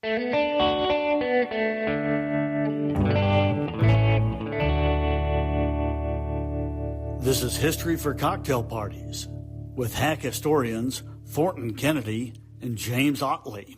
This is History for Cocktail Parties with hack historians Thornton Kennedy and James Otley.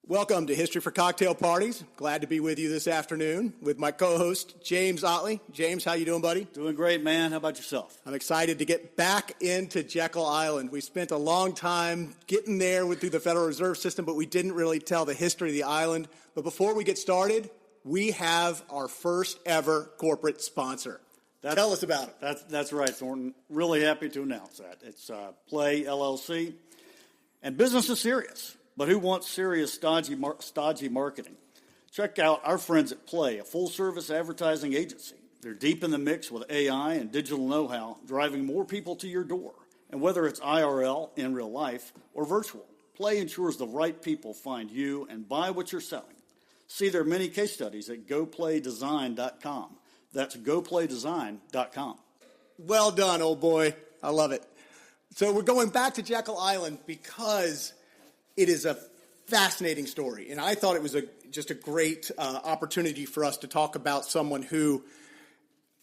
Welcome to History for Cocktail Parties. Glad to be with you this afternoon with my co-host, James Otley. James, how you doing, buddy? Doing great, man. How about yourself? I'm excited to get back into Jekyll Island. We spent a long time getting there through the Federal Reserve System, but we didn't really tell the history of the island. But before we get started, we have our first ever corporate sponsor. Tell us about it. That's right, Thornton. Really happy to announce that. It's Play, LLC. And business is serious. But who wants serious, stodgy marketing? Check out our friends at Play, a full-service advertising agency. They're deep in the mix with AI and digital know-how, driving more people to your door. And whether it's IRL, in real life, or virtual, Play ensures the right people find you and buy what you're selling. See their many case studies at goplaydesign.com. That's goplaydesign.com. Well done, old boy. I love it. So we're going back to Jekyll Island because it is a fascinating story. And I thought it was just a great opportunity for us to talk about someone who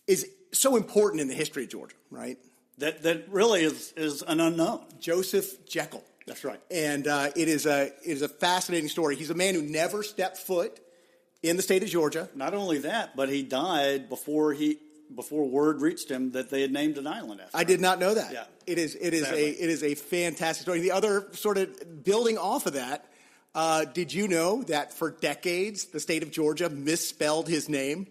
is so important in the history of Georgia, right? That really is an unknown. Joseph Jekyll. That's right. And it is a fascinating story. He's a man who never stepped foot in the state of Georgia. Not only that, but he died before word reached him that they had named an island after him. I did not know that. Yeah. It is a fantastic story. The other sort of building off of that, did you know that for decades the state of Georgia misspelled his name?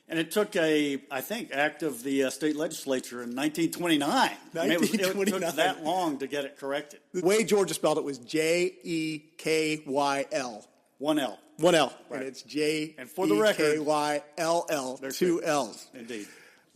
And it took act of the state legislature in 1929. It took that long to get it corrected. The way Georgia spelled it was Jekyll. One L. Right. And it's Jekyll, two L's. Indeed.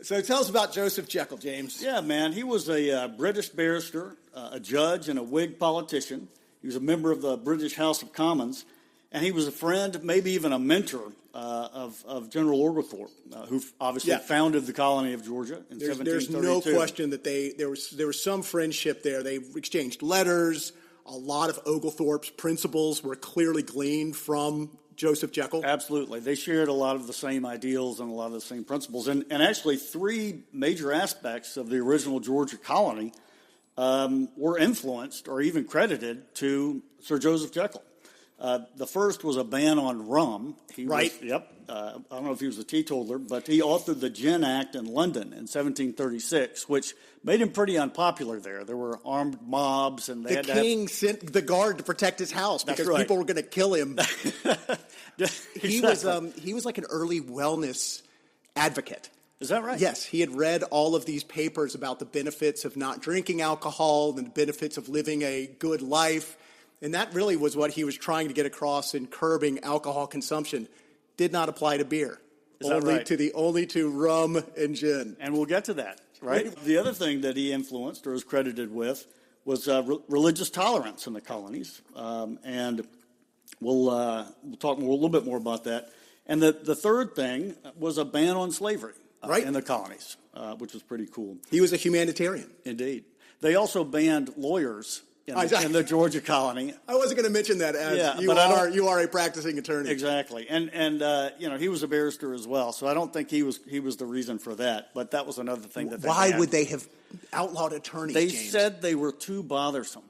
So tell us about Joseph Jekyll, James. Yeah, man. He was a British barrister, a judge, and a Whig politician. He was a member of the British House of Commons, and he was a friend, maybe even a mentor of General Oglethorpe, who obviously founded the colony of Georgia in 1732. There's no question that there was some friendship there. They exchanged letters. A lot of Oglethorpe's principles were clearly gleaned from Joseph Jekyll. Absolutely. They shared a lot of the same ideals and a lot of the same principles. And actually, three major aspects of the original Georgia colony were influenced or even credited to Sir Joseph Jekyll. The first was a ban on rum. I don't know if he was a teetotaler, but he authored the Gin Act in London in 1736, which made him pretty unpopular there. There were armed mobs, and the king sent the guard to protect his house because people were going to kill him. He was like an early wellness advocate. Is that right? Yes, he had read all of these papers about the benefits of not drinking alcohol and the benefits of living a good life. And that really was what he was trying to get across in curbing alcohol consumption. Did not apply to beer. Only to rum and gin. And we'll get to that, right? The other thing that he influenced or is credited with was religious tolerance in the colonies. And we'll talk a little bit more about that. And the third thing was a ban on slavery in the colonies, which was pretty cool. He was a humanitarian. Indeed. They also banned lawyers in the Georgia colony. I wasn't going to mention that as you are a practicing attorney. Exactly. And he was a barrister as well, so I don't think he was the reason for that, but that was another thing that Why would they have outlawed attorneys, They James? said they were too bothersome.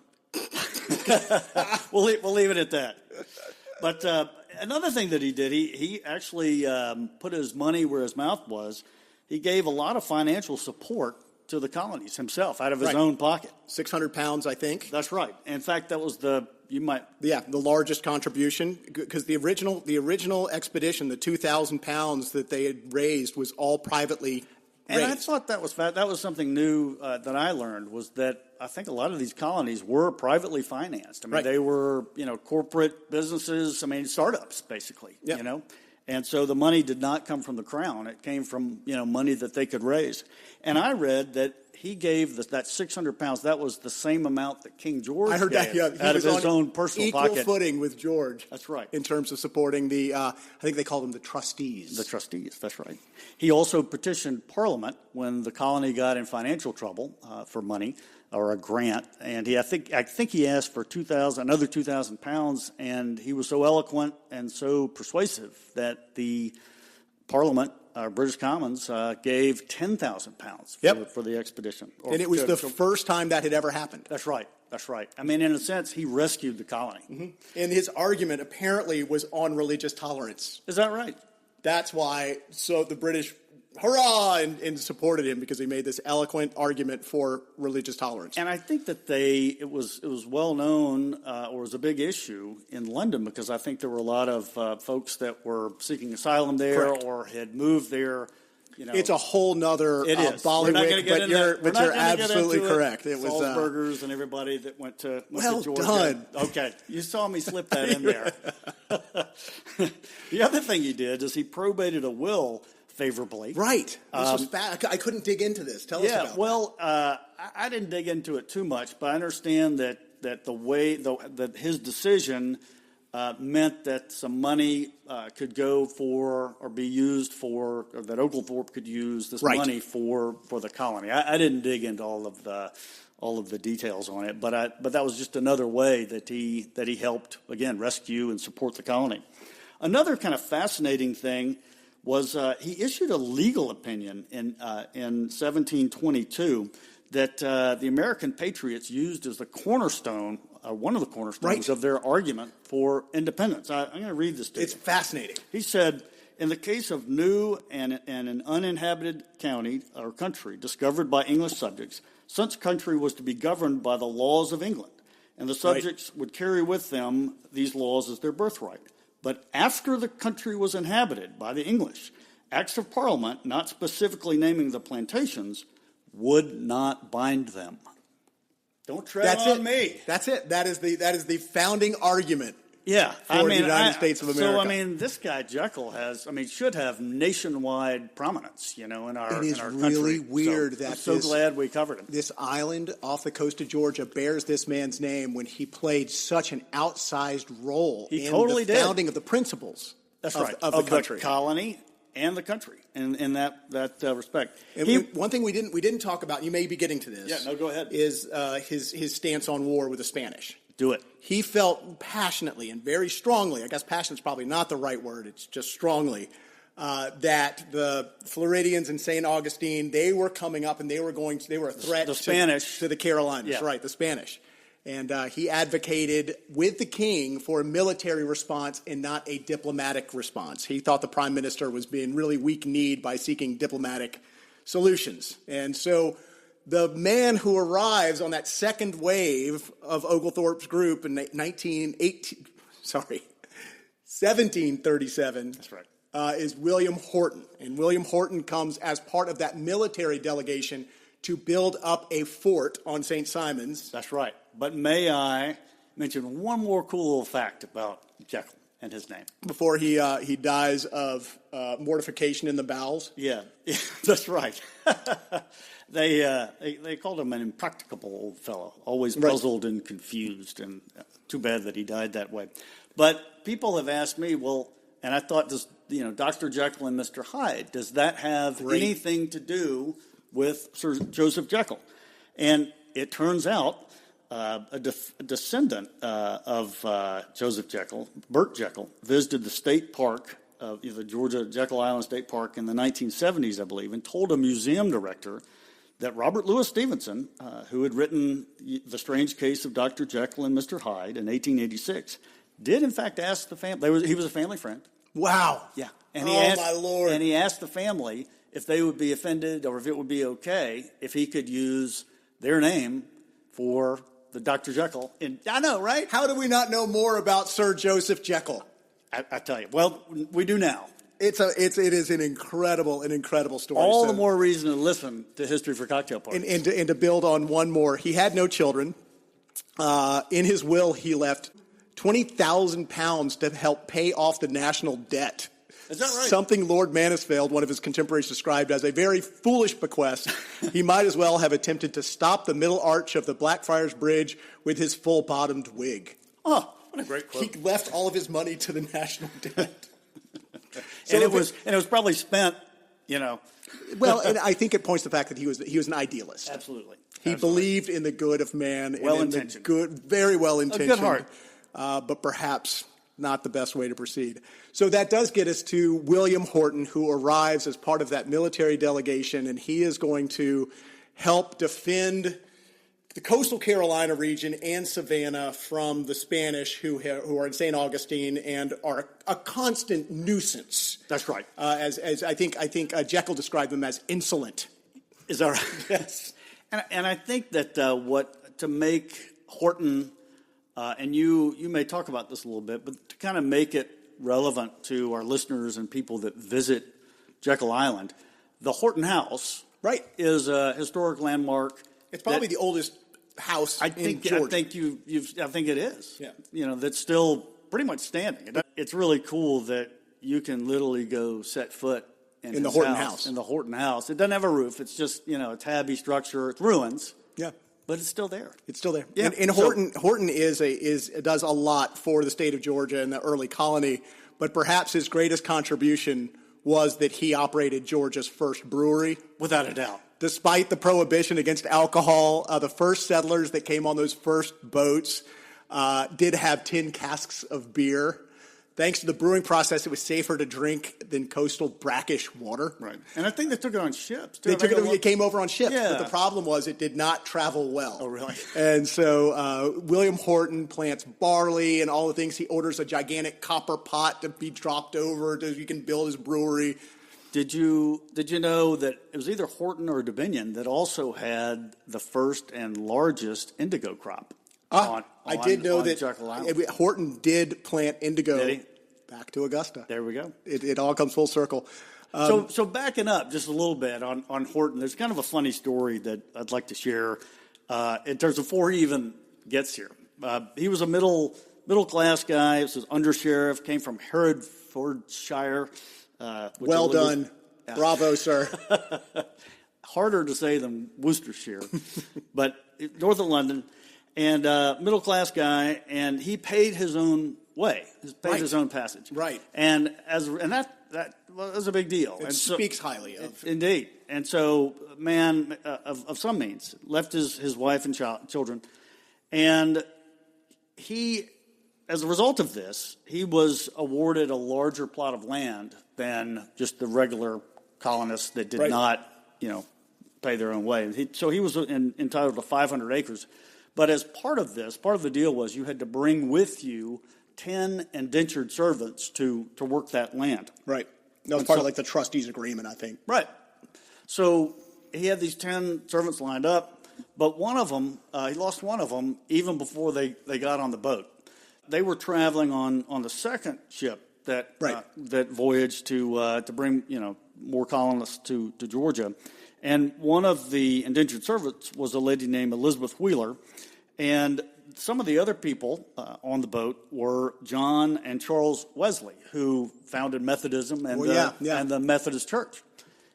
We'll leave it at that. But another thing that he did, he actually put his money where his mouth was. He gave a lot of financial support to the colonies himself out of his own pocket. 600 pounds, I think. That's right. In fact, that was the largest contribution, because the original expedition, the 2,000 pounds that they had raised, was all privately raised. And I thought that was something new that I learned, was that I think a lot of these colonies were privately financed. I mean, they were corporate businesses. I mean, startups basically. And so the money did not come from the crown. It came from, money that they could raise. And I read that he gave that 600 pounds. That was the same amount that King George gave out of his own personal pocket. Equal footing with George. That's right. In terms of supporting I think they called them the trustees. The trustees, that's right. He also petitioned Parliament when the colony got in financial trouble for money or a grant, and I think he asked for another 2,000 pounds, and he was so eloquent and so persuasive that the Parliament, British Commons, gave 10,000 pounds for the expedition. And it was the first time that had ever happened. That's right. I mean, in a sense, he rescued the colony. Mm-hmm. And his argument apparently was on religious tolerance. Is that right? That's why. So the British, hurrah, and supported him because he made this eloquent argument for religious tolerance. And I think that it was well known, or was a big issue in London, because I think there were a lot of folks that were seeking asylum there or had moved there. You know, it's a whole nother Bollywood, but you're absolutely correct. It was Salzburgers and everybody that went to Georgia. Done. Okay, you saw me slip that in there. The other thing he did is he probated a will favorably. Right. This was bad. I couldn't dig into this. Tell us about it. Well, I didn't dig into it too much, but I understand that that his decision meant that some money could go for or be used for, or that Oglethorpe could use this money for the colony. I didn't dig into all of the details on it, but that was just another way that he helped, again, rescue and support the colony. Another kind of fascinating thing was he issued a legal opinion in 1722 that the American patriots used as the cornerstone, one of the cornerstones of their argument for independence. I'm going to read this to you. It's fascinating. He said, in the case of new and an uninhabited county or country discovered by English subjects, such country was to be governed by the laws of England, and the subjects would carry with them these laws as their birthright. But after the country was inhabited by the English, acts of Parliament, not specifically naming the plantations, would not bind them. Don't tread on me. That's it. That is the founding argument. Yeah, for the United States of America. So I mean, this guy Jekyll should have nationwide prominence, in our country. It is really weird that I'm so glad we covered him. This island off the coast of Georgia bears this man's name when he played such an outsized role in the founding of the principles. That's of, right. of the country, the colony, and the country, in that respect. And one thing we didn't talk about. You may be getting to this. Yeah, no, go ahead. Is his stance on war with the Spanish. Do it. He felt passionately and very strongly, I guess passion is probably not the right word, it's just strongly, that the Floridians and St. Augustine, they were coming up and they were a threat to the Carolinas, right, the Spanish. And he advocated with the king for a military response and not a diplomatic response. He thought the prime minister was being really weak-kneed by seeking diplomatic solutions. And so the man who arrives on that second wave of Oglethorpe's group in 1737 That's right. Is William Horton. And William Horton comes as part of that military delegation to build up a fort on St. Simon's. That's right. But may I mention one more cool little fact about Jekyll and his name? Before he dies of mortification in the bowels? Yeah, that's right. They called him an impracticable old fellow, always puzzled and confused, and too bad that he died that way. But people have asked me, and I thought this, Dr. Jekyll and Mr. Hyde, does that have anything to do with Sir Joseph Jekyll? And it turns out a descendant of Joseph Jekyll, Bert Jekyll, visited the state park of the Georgia Jekyll Island State Park in the 1970s, I believe, and told a museum director that Robert Louis Stevenson, who had written The Strange Case of Dr. Jekyll and Mr. Hyde in 1886, did in fact ask the family. He was a family friend. Wow. Yeah. And my Lord. And he asked the family if they would be offended or if it would be okay if he could use their name for the Dr. Jekyll. And I know, right? How do we not know more about Sir Joseph Jekyll? I tell you. Well, we do now. It is an incredible story. All the more reason to listen to History for Cocktail Parties. And to build on one more, he had no children. In his will, he left 20,000 pounds to help pay off the national debt. Is that right? Something Lord Mansfield, one of his contemporaries, described as a very foolish bequest. He might as well have attempted to stop the middle arch of the Blackfriars Bridge with his full-bottomed wig. Oh, what a great quote. He left all of his money to the national debt. So it was probably spent, Well, and I think it points to the fact that he was an idealist. Absolutely. He believed in the good of man. Well-intentioned. Very well-intentioned. A good heart. But perhaps not the best way to proceed. So that does get us to William Horton, who arrives as part of that military delegation, and he is going to help defend the coastal Carolina region and Savannah from the Spanish who are in St. Augustine and are a constant nuisance. That's right. As I think Jekyll described them as insolent. Is that right? Yes. And I think that to make Horton, and you may talk about this a little bit, but to kind of make it relevant to our listeners and people that visit Jekyll Island, the Horton House is a historic landmark. It's probably the oldest house in Georgia. I think it is. Yeah. That's still pretty much standing. It's really cool that you can literally go set foot in the Horton House. In the Horton House. It doesn't have a roof. It's just, a tabby structure. It's ruins. Yeah. But it's still there. It's still there. Yeah. And Horton does a lot for the state of Georgia and the early colony, but perhaps his greatest contribution was that he operated Georgia's first brewery. Without a doubt. Despite the prohibition against alcohol, the first settlers that came on those first boats did have tin casks of beer. Thanks to the brewing process, it was safer to drink than coastal brackish water. Right. And I think they took it on ships, too. It came over on ships, yeah. But the problem was it did not travel well. Oh, really? And so William Horton plants barley and all the things. He orders a gigantic copper pot to be dropped over so he can build his brewery. Did you know that it was either Horton or Dominion that also had the first and largest indigo crop? I did know that Jekyll Island. Horton did plant indigo. Did he? Back to Augusta. There we go. It all comes full circle. So backing up just a little bit on Horton, there's kind of a funny story that I'd like to share in terms of before he even gets here. He was a middle class guy. He was an undersheriff, came from Herefordshire. Well done. Bravo, sir. Harder to say than Worcestershire, but north of London. And middle class guy, and he paid his own way. He paid his own passage. Right. And that was a big deal. It speaks highly of. Indeed. And so, a man of some means left his wife and children, and he, as a result of this, he was awarded a larger plot of land than just the regular colonists that did not, pay their own way. So he was entitled to 500 acres. But as part of this, part of the deal was you had to bring with you 10 indentured servants to work that land. Right. That was part of the trustees' agreement, I think. Right. So he had these 10 servants lined up, but one of them, he lost one of them even before they got on the boat. They were traveling on the second ship that voyaged to bring more colonists to Georgia. And one of the indentured servants was a lady named Elizabeth Wheeler. And some of the other people on the boat were John and Charles Wesley, who founded Methodism and the Methodist Church.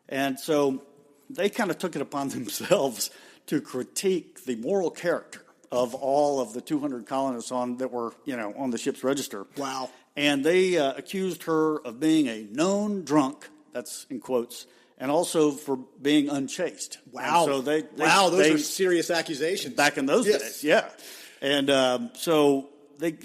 And so they kind of took it upon themselves to critique the moral character of all of the 200 colonists that were on the ship's register. Wow. And they accused her of being a known drunk, that's in quotes, and also for being unchaste. Wow. And so those are serious accusations. Back in those days, yeah. And so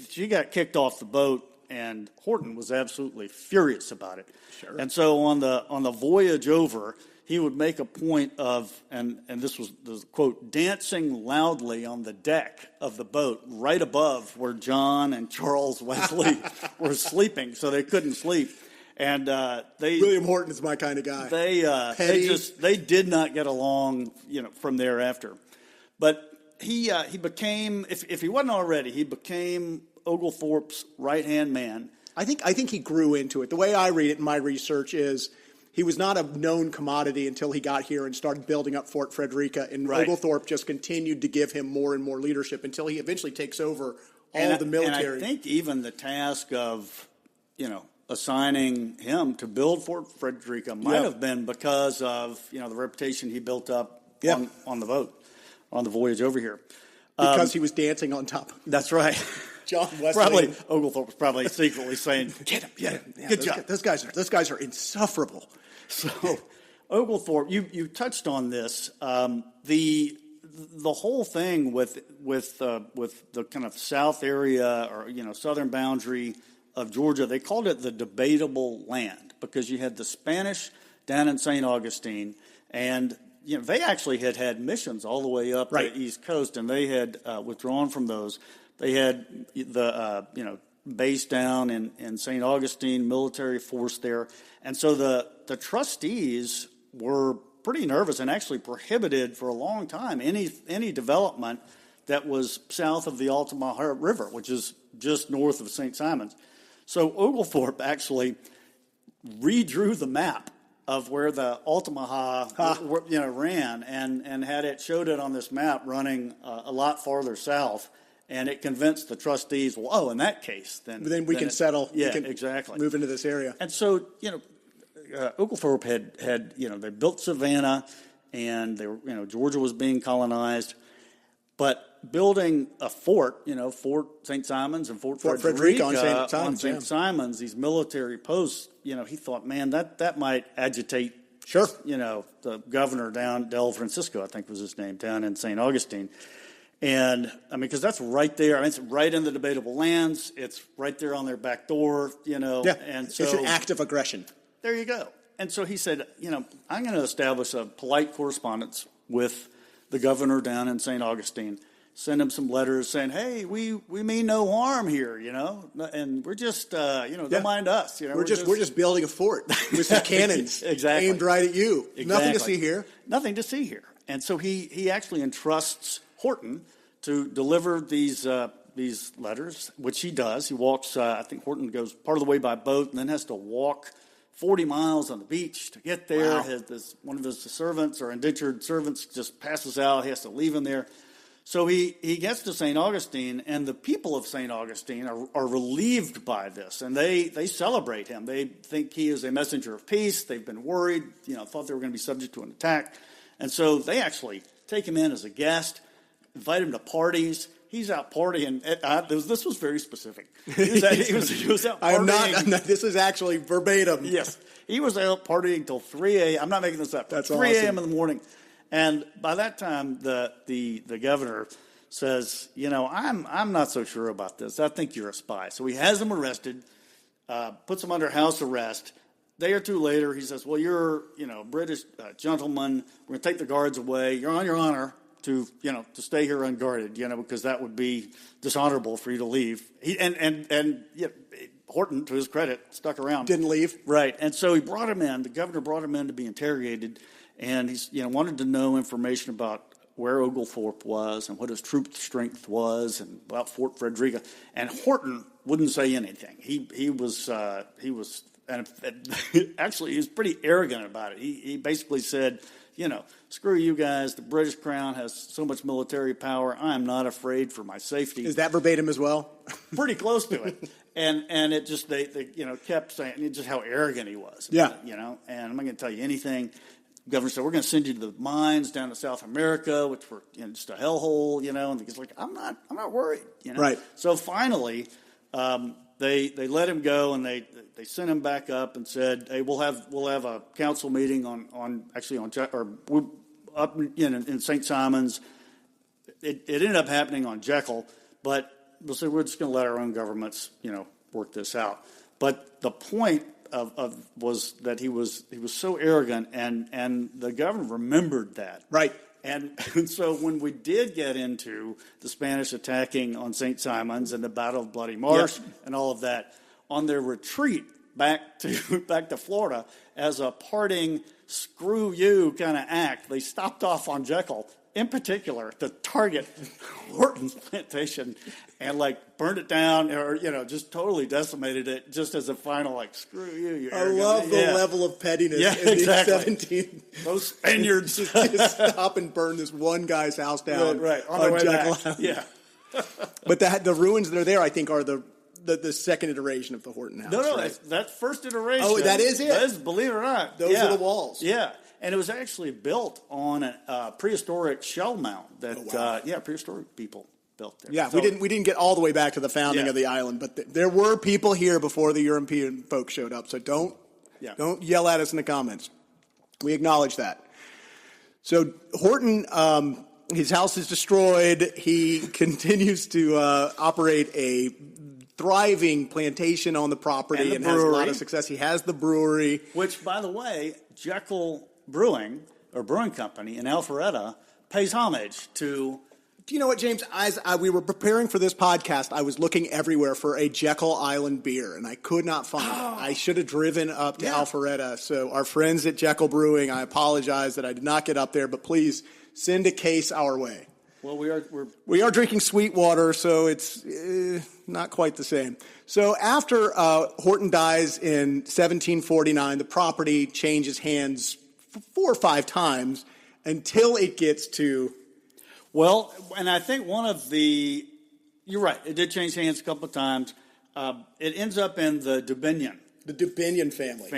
she got kicked off the boat, and Horton was absolutely furious about it. Sure. And so on the voyage over, he would make a point of, and this was the quote, dancing loudly on the deck of the boat right above where John and Charles Wesley were sleeping, so they couldn't sleep. And William Horton is my kind of guy. They did not get along, from thereafter. But he became, if he wasn't already, he became Oglethorpe's right-hand man. I think he grew into it. The way I read it in my research is he was not a known commodity until he got here and started building up Fort Frederica, and Oglethorpe just continued to give him more and more leadership until he eventually takes over all of the military. And I think even the task of, assigning him to build Fort Frederica might have been because of, the reputation he built up on the boat, on the voyage over here. Because he was dancing on top. That's right. John Wesley. Probably Oglethorpe was probably secretly saying, "Get him, Yeah, good job." Those guys are insufferable. So, Oglethorpe, you touched on this. The the whole thing with the kind of south area or southern boundary of Georgia, they called it the debatable land because you had the Spanish down in St. Augustine, and they actually had missions all the way up the East Coast, and they had withdrawn from those. They had the base down in St. Augustine, military force there, and so the trustees were pretty nervous and actually prohibited for a long time any development that was south of the Altamaha River, which is just north of St. Simons. So Oglethorpe actually redrew the map of where the Altamaha ran and showed it on this map running a lot farther south, and it convinced the trustees, well, in that case, then we can settle. Yeah, we can exactly. Move into this area. And so, Oglethorpe had they built Savannah, and they were, Georgia was being colonized, but building a fort, Fort St. Simons and Fort Frederica on St. Simons, these military posts, he thought, man, that might agitate, the governor down, Del Francisco, I think was his name, down in St. Augustine. And, because that's right there. it's right in the debatable lands. It's right there on their back door, Yeah, and so it's an act of aggression. There you go. And so he said, I'm going to establish a polite correspondence with the governor down in St. Augustine, send him some letters saying, hey, we mean no harm here, and we're just, don't mind us. We're just building a fort with some cannons exactly. aimed right at you. Exactly. Nothing to see here. Nothing to see here. And so he actually entrusts Horton to deliver these letters, which he does. He walks, I think Horton goes part of the way by boat and then has to walk 40 miles on the beach to get there. Wow. One of his servants or indentured servants just passes out. He has to leave him there. So he gets to St. Augustine, and the people of St. Augustine are relieved by this, and they celebrate him. They think he is a messenger of peace. They've been worried, thought they were going to be subject to an attack. And so they actually take him in as a guest, invite him to parties. He's out partying. This was very specific. He was out partying. This is actually verbatim. Yes. He was out partying till 3 a.m. I'm not making this up. That's 3 a.m. awesome. in the morning. And by that time, the governor says, I'm not so sure about this. I think you're a spy. So he has him arrested, puts him under house arrest. A day or two later, he says, well, you're, a British gentleman. We're going to take the guards away. You're on your honor to stay here unguarded, because that would be dishonorable for you to leave. Horton, to his credit, stuck around. Didn't leave. Right. And so he brought him in. The governor brought him in to be interrogated. And he's wanted to know information about where Oglethorpe was and what his troop strength was and about Fort Frederica. And Horton wouldn't say anything. He was and actually he was pretty arrogant about it. He basically said, screw you guys. The British Crown has so much military power. I am not afraid for my safety. Is that verbatim as well? Pretty close to it. And it just they kept saying just how arrogant he was. Yeah. And I'm not going to tell you anything. The governor said, we're going to send you to the mines down to South America, which were just a hellhole, and he's like, I'm not worried, Right. So finally, they let him go, and they sent him back up and said, hey, we'll have a council meeting up in St. Simons. It ended up happening on Jekyll, but we'll say we're just going to let our own governments, work this out. But the point was that he was so arrogant, and the governor remembered that. Right. And so when we did get into the Spanish attacking on St. Simons and the Battle of Bloody Marsh and all of that, on their retreat back to Florida as a parting screw you kind of act, they stopped off on Jekyll, in particular, to target Horton's plantation and burned it down or, just totally decimated it just as a final, screw you. I love the level of pettiness in exactly. the 17th. Those Spaniards just stop and burn this one guy's house down. Right. On Jekyll Island. Yeah. But the ruins that are there, I think, are the second iteration of the Horton house. No, right? that's first iteration. Oh, that is it? That is, believe it or not. Those are the walls. Yeah. And it was actually built on a prehistoric shell mound that, prehistoric people built there. Yeah, so, we didn't get all the way back to the founding of the island, but there were people here before the European folks showed up. So don't yell at us in the comments. We acknowledge that. So Horton His house is destroyed. He continues to operate a thriving plantation on the property and has a lot of success. He has the brewery. Which, by the way, Jekyll Brewing Company in Alpharetta pays homage to. Do you know what, James? As we were preparing for this podcast, I was looking everywhere for a Jekyll Island beer, and I could not find it. I should have driven up to Alpharetta. So our friends at Jekyll Brewing, I apologize that I did not get up there, but please send a case our way. Well, we are drinking Sweetwater, so it's not quite the same. So after Horton dies in 1749, the property changes hands 4 or 5 times until it gets to... Well, and I think you're right, it did change hands a couple of times. It ends up in the Dubinion. The Dubinion family.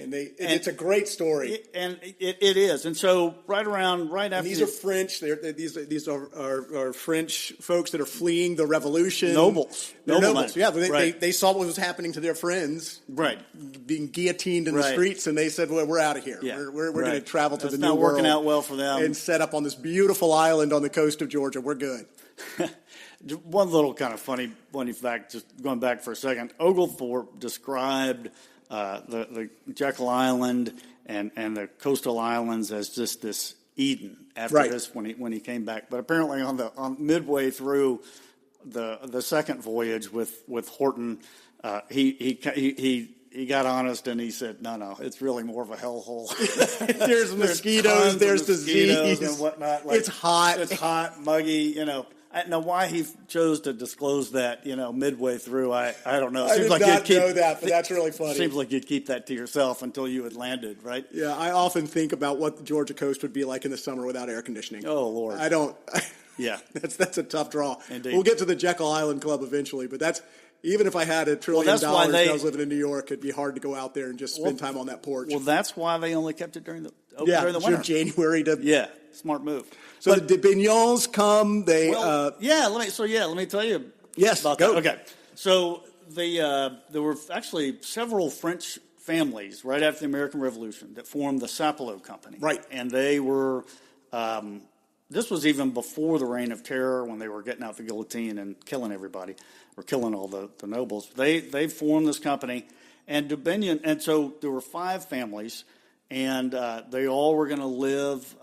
And it's a great story. It is. And so right after... These are French. These are French folks that are fleeing the revolution. Nobles. Nobles. Yeah, they saw what was happening to their friends. Right. Being guillotined in the streets, and they said, well, we're out of here. Yeah. We're going to travel to the New World. It's not working out well for them. And set up on this beautiful island on the coast of Georgia. We're good. One little kind of funny fact, just going back for a second. Oglethorpe described... the Jekyll Island and the coastal islands as just this Eden after this when he came back. But apparently on midway through the second voyage with Horton, he got honest and he said, no, it's really more of a hellhole. There's mosquitoes, there's disease and whatnot. It's hot. It's hot, muggy, I don't know why he chose to disclose that, midway through. I don't know. I did not know that, but that's really funny. Seems like you'd keep that to yourself until you had landed, right? Yeah, I often think about what the Georgia coast would be like in the summer without air conditioning. Oh, Lord. I don't. Yeah. That's a tough draw. Indeed. We'll get to the Jekyll Island Club eventually, but that's... Even if I had $1 trillion and I was living in New York, it'd be hard to go out there and just spend time on that porch. Well, that's why they only kept it during the winter. January to... Yeah, smart move. So the Bignons come, they... let me tell you about go. that. Okay, so there were actually several French families right after the American Revolution that formed the Sapelo Company. Right. And they were... this was even before the Reign of Terror when they were getting out the guillotine and killing everybody, or killing all the nobles. They formed this company, and Dubinion, and so there were 5 families, and they all were going to live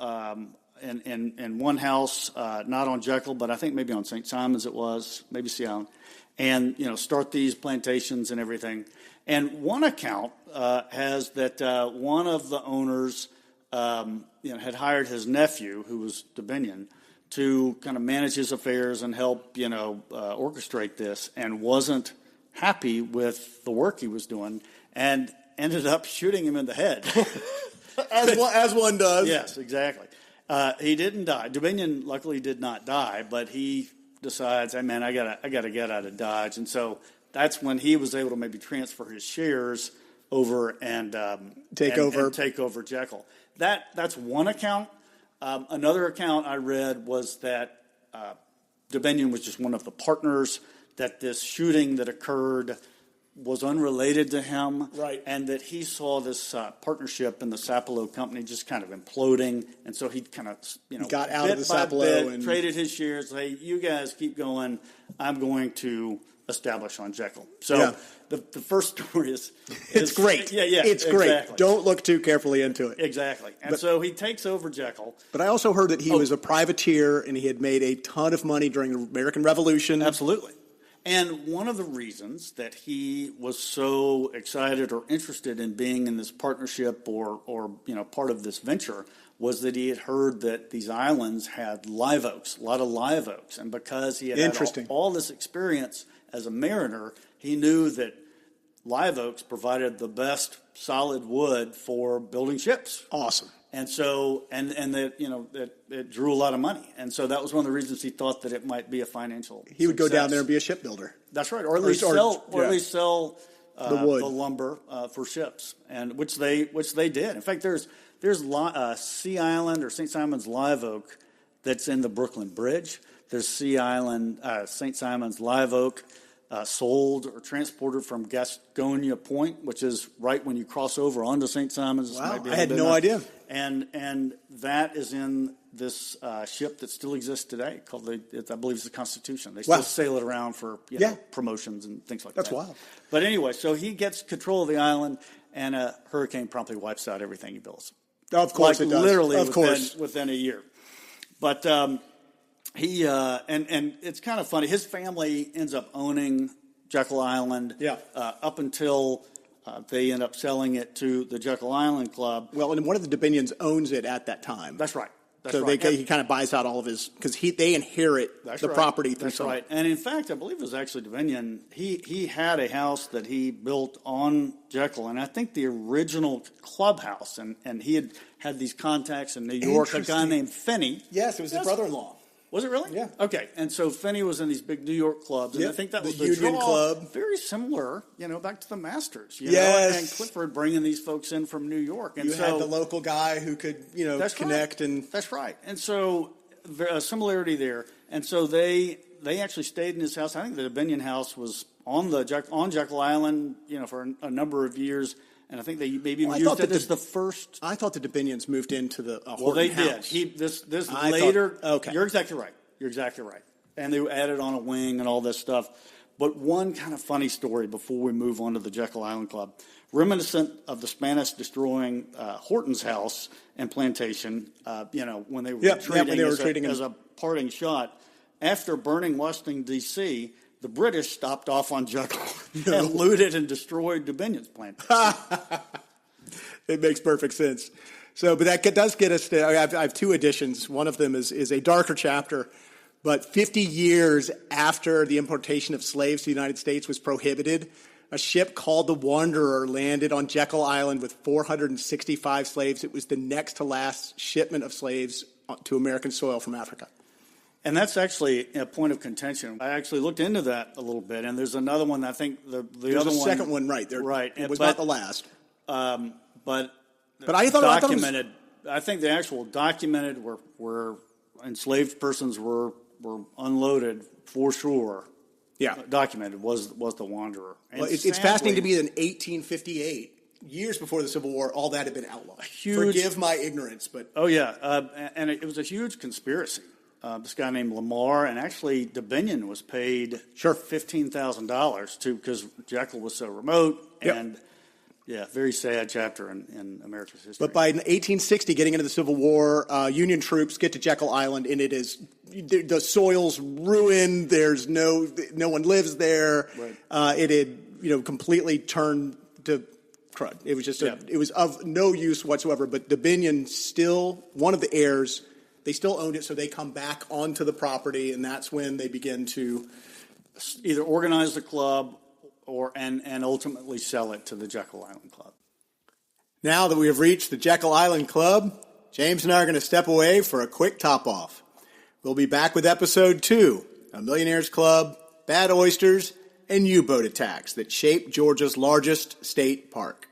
in one house, not on Jekyll, but I think maybe on St. Simon's it was, maybe Sea Island, and start these plantations and everything. And one account has that one of the owners had hired his nephew, who was Dubinion, to kind of manage his affairs and help, orchestrate this, and wasn't happy with the work he was doing, and ended up shooting him in the head. as one does. Yes, exactly. He didn't die. Dubinion luckily did not die, but he decides, hey man, I gotta get out of Dodge, and so that's when he was able to maybe transfer his shares over and take over Jekyll. That's one account. Another account I read was that Dubinion was just one of the partners, that this shooting that occurred was unrelated to him, right? And that he saw this partnership in the Sapelo Company just kind of imploding, and so he kind of got out of the Sapelo and traded his shares. Hey, you guys keep going. I'm going to establish on Jekyll. So the first story is it's great. Yeah, it's exactly. Great. Don't look too carefully into it. Exactly. And so he takes over Jekyll. But I also heard that he was a privateer and he had made a ton of money during the American Revolution. Absolutely. And one of the reasons that he was so excited or interested in being in this partnership or part of this venture was that he had heard that these islands had live oaks, a lot of live oaks. And because he had all this experience as a mariner, he knew that live oaks provided the best solid wood for building ships. Awesome. And so, and that it drew a lot of money. And so that was one of the reasons he thought that it might be a financial He would success. Go down there and be a shipbuilder. That's right. Or at least sell the wood, the lumber for ships, and which they did. In fact, there's Sea Island or St. Simon's live oak that's in the Brooklyn Bridge. There's Sea Island, St. Simon's live oak sold or transported from Gasconia Point, which is right when you cross over onto St. Simon's. Wow, I had no idea. And that is in this ship that still exists today called I believe it's the Constitution. They still sail it around for promotions and things like that. That's wild. But anyway, so he gets control of the island, and a hurricane promptly wipes out everything he builds. Of course, it does. Literally, of course, within a year. But he and it's kind of funny. His family ends up owning Jekyll Island. Up until they end up selling it to the Jekyll Island Club. Well, and one of the Dominions owns it at that time. That's right. He kind of buys out all of his, because they inherit the property through That's right. And in fact, I believe it was actually Dominion. He had a house that he built on Jekyll, and I think the original clubhouse, and he had these contacts in New York, a guy named Finney. Yes, it was his brother-in-law. Was it really? Yeah. Okay, and so Finney was in these big New York clubs, and I think that was the Union draw, Club. very similar, back to the Masters. You yes. know? And Clifford bringing these folks in from New York. And you had the local guy who could, connect. Right. That's right. And so a similarity there. And so they actually stayed in his house. I think the Dominion house was on Jekyll Island, for a number of years. And I think they maybe used it as the first. I thought the Dominions moved into the Horton Well, they house. did. This later. Okay, you're exactly right. And they added on a wing and all this stuff. But one kind of funny story before we move on to the Jekyll Island Club, reminiscent of the Spanish destroying Horton's house and plantation. When they were retreating as a parting shot after burning Washington D.C. The British stopped off on Jekyll and looted and destroyed Dominion's plantation. It makes perfect sense. So, but that does get us to, I have two additions. One of them is a darker chapter, but 50 years after the importation of slaves to the United States was prohibited, a ship called the Wanderer landed on Jekyll Island with 465 slaves. It was the next to last shipment of slaves to American soil from Africa. And that's actually a point of contention. I actually looked into that a little bit, and there's another one. I think the other one, second one, right there, right? It was not the last. But I thought documented. I think the actual documented where enslaved persons were unloaded for sure. Yeah, documented was the Wanderer. And well, it's fascinating to me that in 1858. Years before the Civil War, all that had been outlawed. Forgive my ignorance, but and it was a huge conspiracy. This guy named Lamar, and actually Dominion was paid $15,000 because Jekyll was so remote, and very sad chapter in America's history. But by 1860, getting into the Civil War, Union troops get to Jekyll Island, and it is the soil's ruined. There's no one lives there. Right. It had completely turned to crud. It was just it was of no use whatsoever. But Dominion still, one of the heirs, they still owned it, so they come back onto the property, and that's when they begin to either organize the club and ultimately sell it to the Jekyll Island Club. Now that we have reached the Jekyll Island Club, James and I are going to step away for a quick top-off. We'll be back with Episode 2, a Millionaires Club, Bad Oysters, and U-boat attacks that shaped Georgia's largest state park.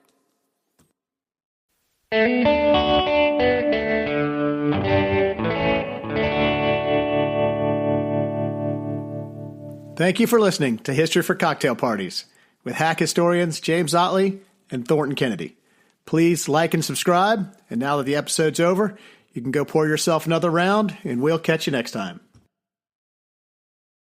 Thank you for listening to History for Cocktail Parties with hack historians James Otley and Thornton Kennedy. Please like and subscribe, and now that the episode's over, you can go pour yourself another round, and we'll catch you next time.